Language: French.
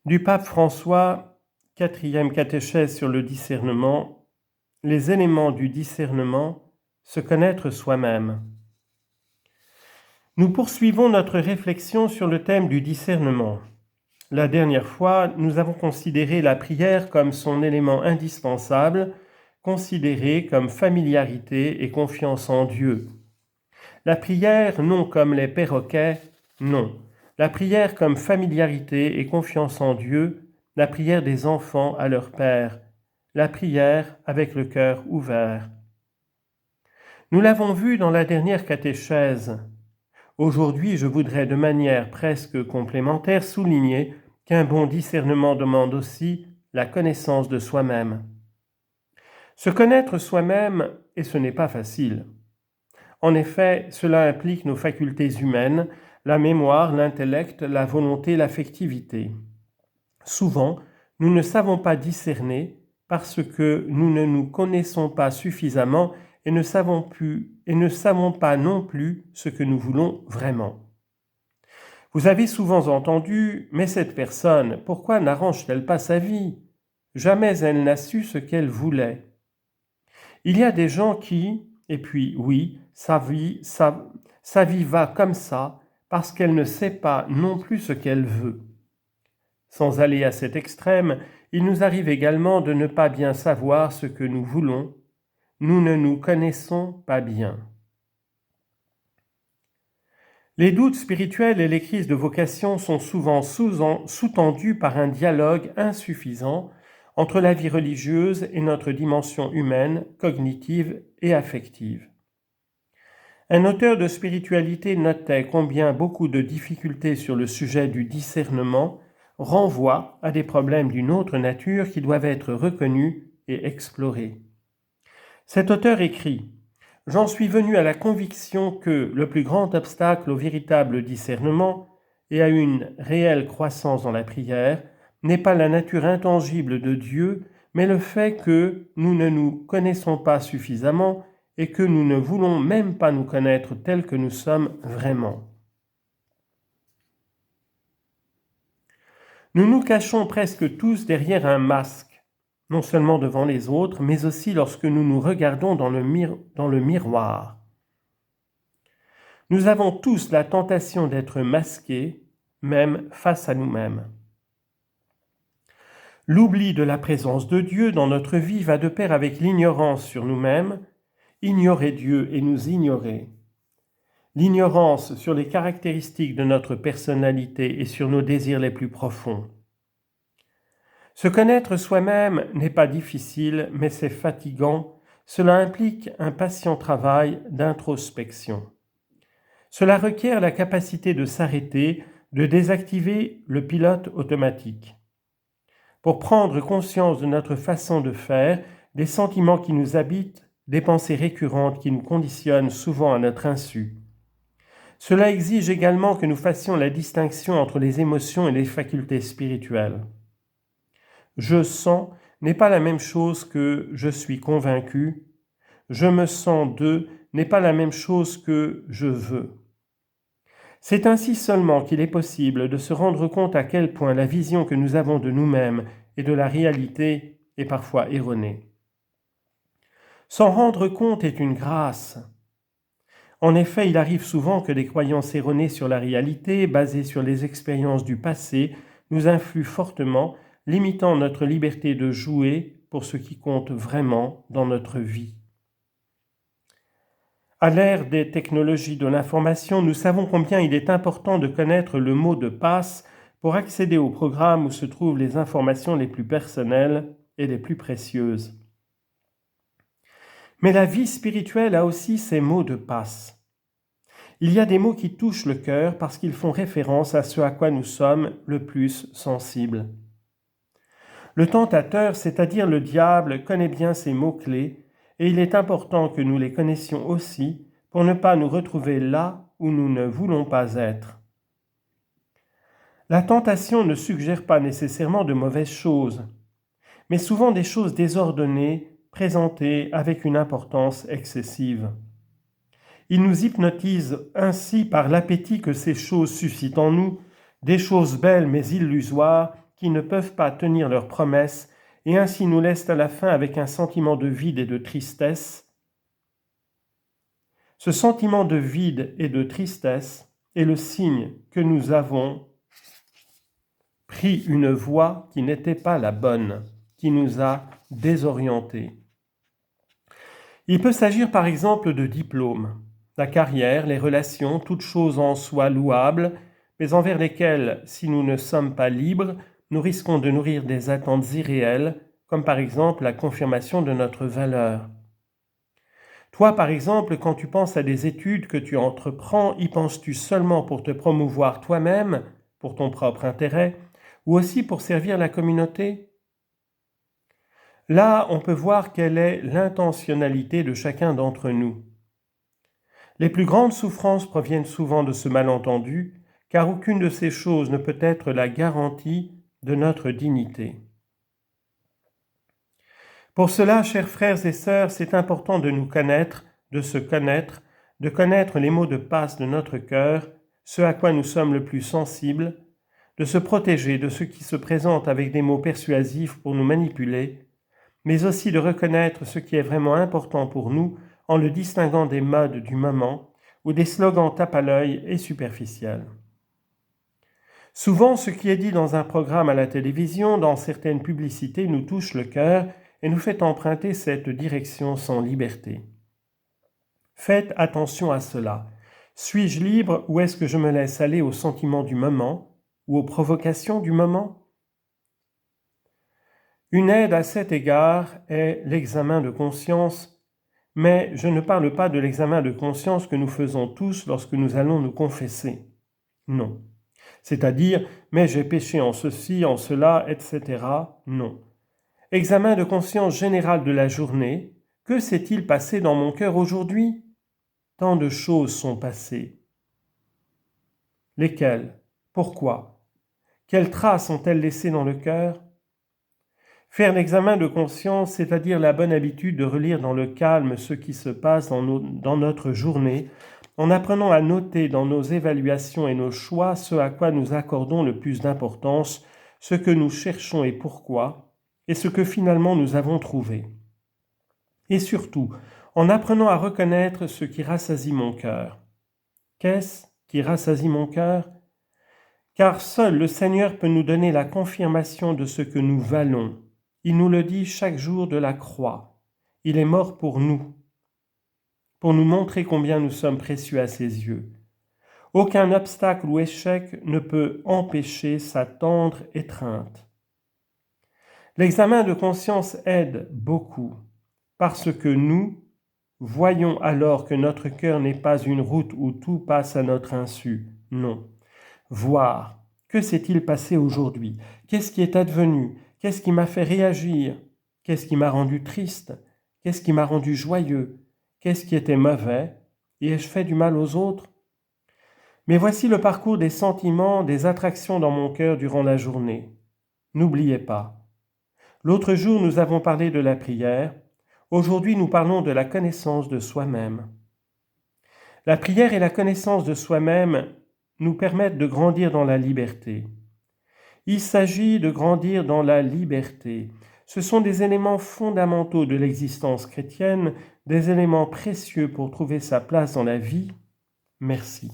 Du pape François, 4e catéchèse sur le discernement, les éléments du discernement, se connaître soi-même. Nous poursuivons notre réflexion sur le thème du discernement. La dernière fois, nous avons considéré la prière comme son élément indispensable, considéré comme familiarité et confiance en Dieu. La prière, non comme les perroquets, non. La prière comme familiarité et confiance en Dieu, la prière des enfants à leur Père, la prière avec le cœur ouvert. Nous l'avons vu dans la dernière catéchèse. Aujourd'hui, je voudrais de manière presque complémentaire souligner qu'un bon discernement demande aussi la connaissance de soi-même. Se connaître soi-même, et ce n'est pas facile. En effet, cela implique nos facultés humaines, la mémoire, l'intellect, la volonté, l'affectivité. Souvent, nous ne savons pas discerner parce que nous ne nous connaissons pas suffisamment et ne savons pas non plus ce que nous voulons vraiment. Vous avez souvent entendu « Mais cette personne, pourquoi n'arrange-t-elle pas sa vie ? Jamais elle n'a su ce qu'elle voulait. » Il y a des gens qui, et puis oui, sa vie va comme ça parce qu'elle ne sait pas non plus ce qu'elle veut. Sans aller à cet extrême, il nous arrive également de ne pas bien savoir ce que nous voulons. Nous ne nous connaissons pas bien. Les doutes spirituels et les crises de vocation sont souvent sous-tendus par un dialogue insuffisant entre la vie religieuse et notre dimension humaine, cognitive et affective. Un auteur de spiritualité notait combien beaucoup de difficultés sur le sujet du discernement renvoient à des problèmes d'une autre nature qui doivent être reconnus et explorés. Cet auteur écrit « J'en suis venu à la conviction que le plus grand obstacle au véritable discernement et à une réelle croissance dans la prière n'est pas la nature intangible de Dieu, mais le fait que nous ne nous connaissons pas suffisamment et que nous ne voulons même pas nous connaître tels que nous sommes vraiment. » Nous nous cachons presque tous derrière un masque, non seulement devant les autres, mais aussi lorsque nous nous regardons dans le miroir. Nous avons tous la tentation d'être masqués, même face à nous-mêmes. L'oubli de la présence de Dieu dans notre vie va de pair avec l'ignorance sur nous-mêmes, ignorer Dieu et nous ignorer. L'ignorance sur les caractéristiques de notre personnalité et sur nos désirs les plus profonds. Se connaître soi-même n'est pas difficile, mais c'est fatigant. Cela implique un patient travail d'introspection. Cela requiert la capacité de s'arrêter, de désactiver le pilote automatique. Pour prendre conscience de notre façon de faire, des sentiments qui nous habitent, des pensées récurrentes qui nous conditionnent souvent à notre insu. Cela exige également que nous fassions la distinction entre les émotions et les facultés spirituelles. Je sens n'est pas la même chose que je suis convaincu. Je me sens de n'est pas la même chose que je veux. C'est ainsi seulement qu'il est possible de se rendre compte à quel point la vision que nous avons de nous-mêmes et de la réalité est parfois erronée. S'en rendre compte est une grâce. En effet, il arrive souvent que des croyances erronées sur la réalité, basées sur les expériences du passé, nous influent fortement, limitant notre liberté de jouer pour ce qui compte vraiment dans notre vie. À l'ère des technologies de l'information, nous savons combien il est important de connaître le mot de passe pour accéder au programme où se trouvent les informations les plus personnelles et les plus précieuses. Mais la vie spirituelle a aussi ses mots de passe. Il y a des mots qui touchent le cœur parce qu'ils font référence à ce à quoi nous sommes le plus sensibles. Le tentateur, c'est-à-dire le diable, connaît bien ces mots-clés et il est important que nous les connaissions aussi pour ne pas nous retrouver là où nous ne voulons pas être. La tentation ne suggère pas nécessairement de mauvaises choses, mais souvent des choses désordonnées, présentées avec une importance excessive. Il nous hypnotise ainsi par l'appétit que ces choses suscitent en nous, des choses belles mais illusoires, qui ne peuvent pas tenir leurs promesses et ainsi nous laissent à la fin avec un sentiment de vide et de tristesse. Ce sentiment de vide et de tristesse est le signe que nous avons pris une voie qui n'était pas la bonne, qui nous a désorientés. Il peut s'agir par exemple de diplômes, la carrière, les relations, toutes choses en soi louables, mais envers lesquelles, si nous ne sommes pas libres, nous risquons de nourrir des attentes irréelles, comme par exemple la confirmation de notre valeur. Toi, par exemple, quand tu penses à des études que tu entreprends, y penses-tu seulement pour te promouvoir toi-même, pour ton propre intérêt, ou aussi pour servir la communauté ? Là, on peut voir quelle est l'intentionnalité de chacun d'entre nous. Les plus grandes souffrances proviennent souvent de ce malentendu, car aucune de ces choses ne peut être la garantie de notre dignité. Pour cela, chers frères et sœurs, c'est important de nous connaître, de se connaître, de connaître les mots de passe de notre cœur, ce à quoi nous sommes le plus sensibles, de se protéger de ceux qui se présentent avec des mots persuasifs pour nous manipuler, mais aussi de reconnaître ce qui est vraiment important pour nous en le distinguant des modes du moment ou des slogans tape à l'œil et superficiels. Souvent, ce qui est dit dans un programme à la télévision, dans certaines publicités, nous touche le cœur et nous fait emprunter cette direction sans liberté. Faites attention à cela. Suis-je libre ou est-ce que je me laisse aller aux sentiments du moment ou aux provocations du moment ? Une aide à cet égard est l'examen de conscience, mais je ne parle pas de l'examen de conscience que nous faisons tous lorsque nous allons nous confesser. Non. C'est-à-dire, mais j'ai péché en ceci, en cela, etc. Non. Examen de conscience général de la journée. Que s'est-il passé dans mon cœur aujourd'hui ? Tant de choses sont passées. Lesquelles ? Pourquoi ? Quelles traces ont-elles laissées dans le cœur ? Faire l'examen de conscience, c'est-à-dire la bonne habitude de relire dans le calme ce qui se passe dans notre journée, en apprenant à noter dans nos évaluations et nos choix ce à quoi nous accordons le plus d'importance, ce que nous cherchons et pourquoi, et ce que finalement nous avons trouvé. Et surtout, en apprenant à reconnaître ce qui rassasie mon cœur. Qu'est-ce qui rassasie mon cœur ? Car seul le Seigneur peut nous donner la confirmation de ce que nous valons. Il nous le dit chaque jour de la croix. Il est mort pour nous montrer combien nous sommes précieux à ses yeux. Aucun obstacle ou échec ne peut empêcher sa tendre étreinte. L'examen de conscience aide beaucoup, parce que nous voyons alors que notre cœur n'est pas une route où tout passe à notre insu. Non. Voir, que s'est-il passé aujourd'hui ? Qu'est-ce qui est advenu ? Qu'est-ce qui m'a fait réagir ? Qu'est-ce qui m'a rendu triste ? Qu'est-ce qui m'a rendu joyeux ? Qu'est-ce qui était mauvais ? Et ai-je fait du mal aux autres ? Mais voici le parcours des sentiments, des attractions dans mon cœur durant la journée. N'oubliez pas. L'autre jour, nous avons parlé de la prière. Aujourd'hui, nous parlons de la connaissance de soi-même. La prière et la connaissance de soi-même nous permettent de grandir dans la liberté. Il s'agit de grandir dans la liberté. Ce sont des éléments fondamentaux de l'existence chrétienne, des éléments précieux pour trouver sa place dans la vie. Merci.